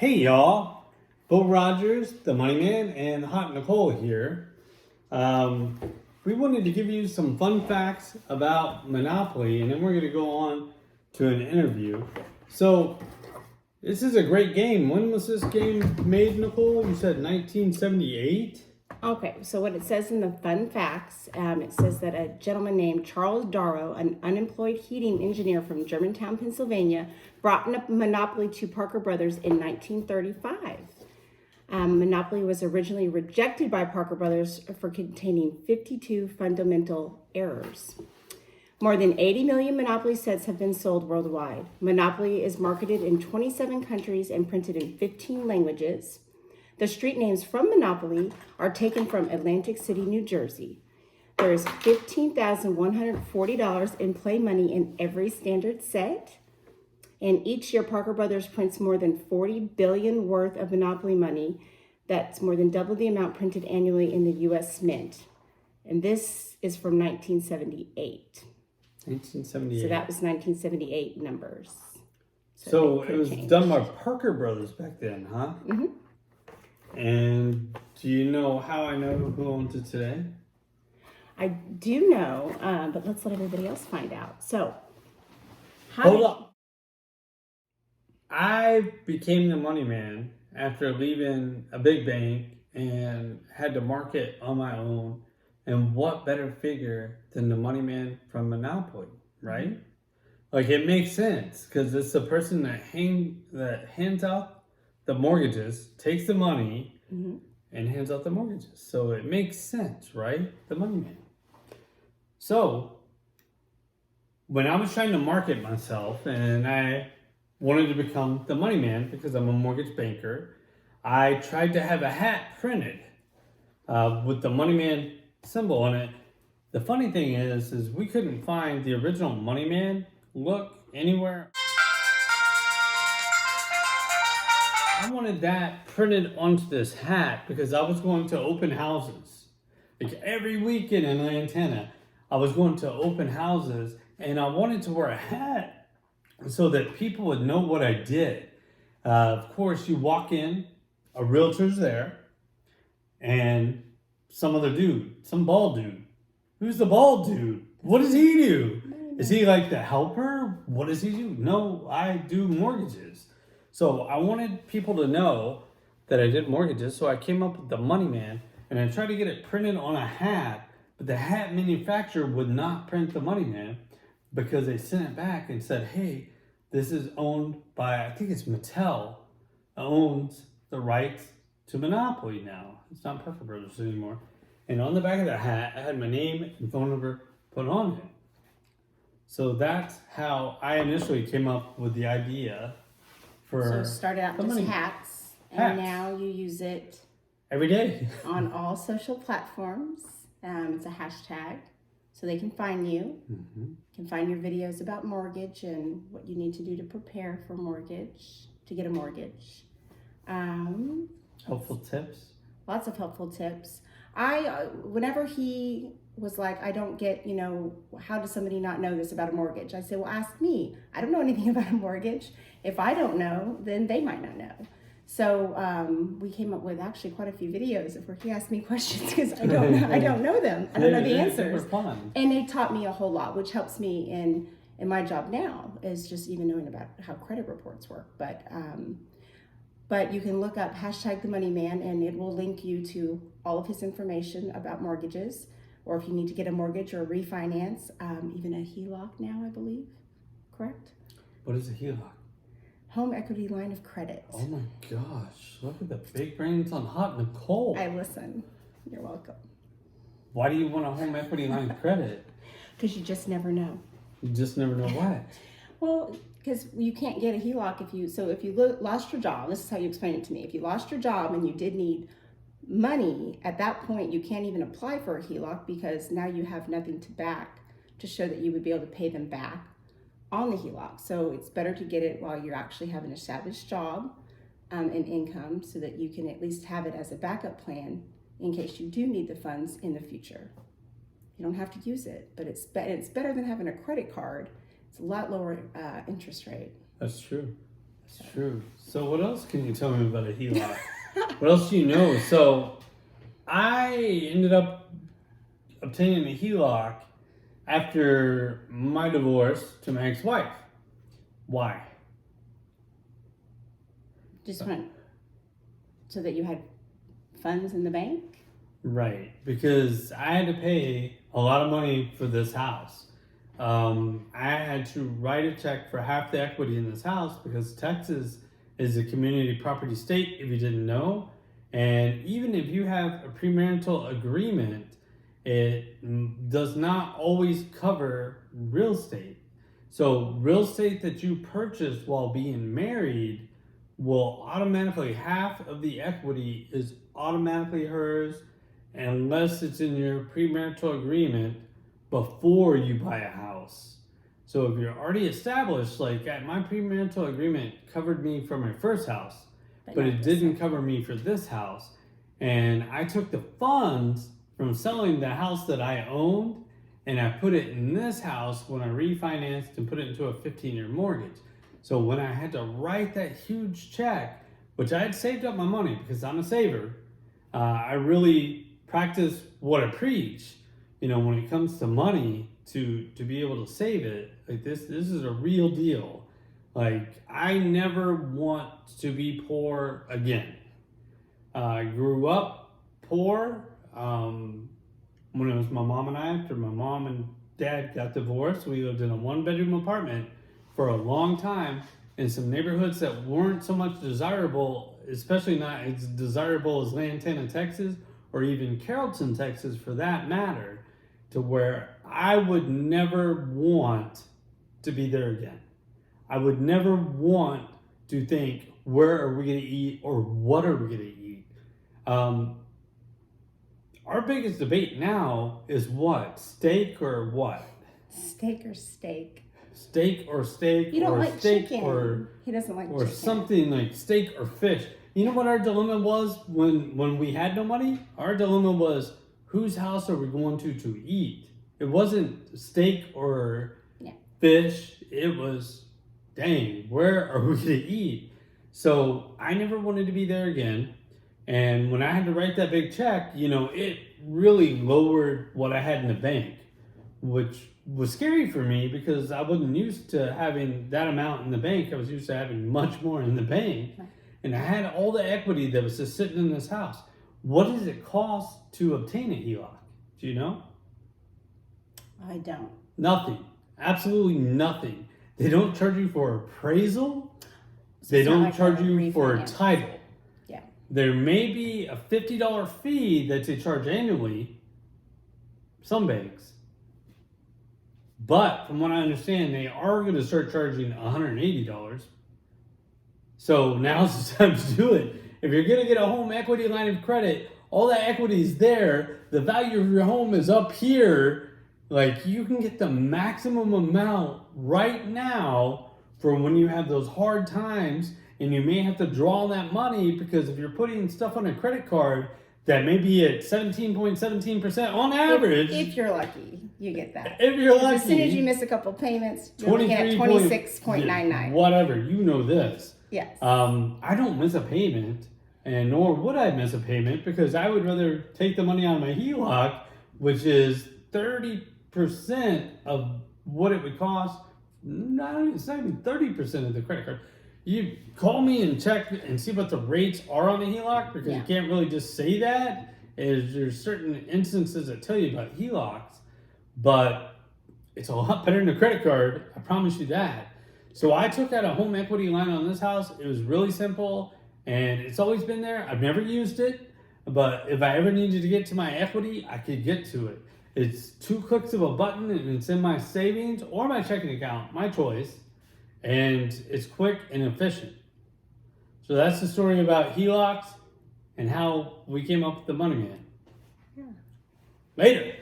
Hey y'all, Bo Rogers, the Money Man, and Hot Nicole here. We wanted to give you some fun facts about Monopoly, and then we're going to go on to an interview. So, this is a great game. When was this game made, Nicole? You said 1978? Okay, so what it says in the fun facts, it says that a gentleman named Charles Darrow, an unemployed heating engineer from Germantown, Pennsylvania, brought Monopoly to Parker Brothers in 1935. Monopoly was originally rejected by Parker Brothers for containing 52 fundamental errors. More than 80 million Monopoly sets have been sold worldwide. Monopoly is marketed in 27 countries and printed in 15 languages. The street names from Monopoly are taken from Atlantic City, New Jersey. There is $15,140 in play money in every standard set. And each year, Parker Brothers prints more than $40 billion worth of Monopoly money. That's more than double the amount printed annually in the U.S. Mint. And this is from 1978. 1978. So that was 1978 numbers. So it was done by Parker Brothers back then, huh? Mm-hmm. And do you know how I know who owns it today? I do know, but let's let everybody else find out. So, Hold up. I became the money man after leaving a big bank and had to market on my own. And what better figure than the money man from Monopoly, right? Mm-hmm. Like, it makes sense because it's the person that hands out the mortgages, takes the money, mm-hmm. and hands out the mortgages. So it makes sense, right? The money man. So when I was trying to market myself and I wanted to become the money man because I'm a mortgage banker, I tried to have a hat printed with the money man symbol on it. The funny thing is we couldn't find the original money man look anywhere. I wanted that printed onto this hat because I was going to open houses. Like every weekend in Lantana, I was going to open houses and I wanted to wear a hat so that people would know what I did. Of course, you walk in, a realtor's there, and some other dude, some bald dude. Who's the bald dude? What does he do? Is he like the helper? What does he do? No, I do mortgages. So I wanted people to know that I did mortgages, so I came up with the money man, and I tried to get it printed on a hat, but the hat manufacturer would not print the money man because they sent it back and said, hey, this is owned by, I think it's Mattel, owns the rights to Monopoly now. It's not Parker Brothers anymore. And on the back of the hat, I had my name and phone number put on it. So that's how I initially came up with the idea. So it started out just hats, and now you use it every day on all social platforms. It's a hashtag, so they can find you. Mm-hmm. Can find your videos about mortgage and what you need to do to prepare for mortgage, to get a mortgage. Helpful tips. Lots of helpful tips. Whenever he was like, I don't get, how does somebody not know this about a mortgage? I say, well, ask me. I don't know anything about a mortgage. If I don't know, then they might not know. So we came up with actually quite a few videos where he asked me questions because I don't know them. I don't know the answers. And they taught me a whole lot, which helps me in my job now, is just even knowing about how credit reports work. But you can look up hashtag the money man, and it will link you to all of his information about mortgages, or if you need to get a mortgage or refinance, even a HELOC now, I believe. Correct? What is a HELOC? Home equity line of credit. Oh my gosh, look at the big brains on Hot Nicole. I listen. You're welcome. Why do you want a home equity line of credit? Because you just never know. You just never know what? Well, because you can't get a HELOC if you lost your job. This is how you explain it to me. If you lost your job and you did need money, at that point you can't even apply for a HELOC because now you have nothing to back to show that you would be able to pay them back on the HELOC. So it's better to get it while you actually have an established job and income, so that you can at least have it as a backup plan in case you do need the funds in the future. You don't have to use it, but it's better than having a credit card. It's a lot lower interest rate. That's true. It's true. So what else can you tell me about a HELOC? What else do you know? So I ended up obtaining a HELOC after my divorce to my ex-wife. Why? Just went so that you had funds in the bank? Right, because I had to pay a lot of money for this house. I had to write a check for half the equity in this house because Texas is a community property state, if you didn't know. And even if you have a premarital agreement, it does not always cover real estate. So real estate that you purchase while being married will automatically, half of the equity is automatically hers unless it's in your premarital agreement before you buy a house. So if you're already established, like my premarital agreement covered me for my first house, but not it this didn't cover me for this house. And I took the funds from selling the house that I owned and I put it in this house when I refinanced and put it into a 15-year mortgage. So when I had to write that huge check, which I had saved up my money because I'm a saver, I really practice what I preach. You know, when it comes to money, to be able to save it, like this is a real deal. Like, I never want to be poor again. I grew up poor when it was my mom and I. After my mom and dad got divorced, we lived in a 1-bedroom apartment for a long time in some neighborhoods that weren't so much desirable, especially not as desirable as Lantana, Texas, or even Carrollton, Texas, for that matter, to where I would never want to be there again. I would never want to think, where are we going to eat or what are we going to eat? Our biggest debate now is what? Steak or what? Steak or steak? Steak or steak, You don't or like steak chicken. or He doesn't like or chicken. something like steak or fish. You know what our dilemma was when we had no money? Our dilemma was, whose house are we going to eat? It wasn't steak or fish. It was, dang, where are we going to eat? So I never wanted to be there again. And when I had to write that big check, you know, it really lowered what I had in the bank, which was scary for me because I wasn't used to having that amount in the bank. I was used to having much more in the bank. And I had all the equity that was just sitting in this house. What does it cost to obtain a HELOC? Do you know? I don't. Nothing. Absolutely nothing. They don't charge you for appraisal. They it's not don't like charge a you for refinance. title. Yeah. There may be a $50 fee that they charge annually, some banks. But from what I understand, they are going to start charging $180. So now's the time to do it. If you're going to get a home equity line of credit, all that equity is there. The value of your home is up here. Like, you can get the maximum amount right now for when you have those hard times, and you may have to draw on that money because if you're putting stuff on a credit card that may be at 17.17% on average. If you're lucky, you get that. If you're lucky. As soon as you miss a couple payments, you're looking at 26.99. Whatever, you know this. Yes. I don't miss a payment, and nor would I miss a payment because I would rather take the money out of my HELOC, which is 30% of what it would cost. It's not even 30% of the credit card. You call me and check and see what the rates are on the HELOC because you can't really just say that. There's certain instances that tell you about HELOCs, but it's a lot better than a credit card. I promise you that. So I took out a home equity line on this house. It was really simple and it's always been there. I've never used it, but if I ever needed to get to my equity, I could get to it. It's 2 clicks of a button and it's in my savings or my checking account, my choice. And it's quick and efficient. So that's the story about HELOCs and how we came up with the Money Man. Yeah. Later.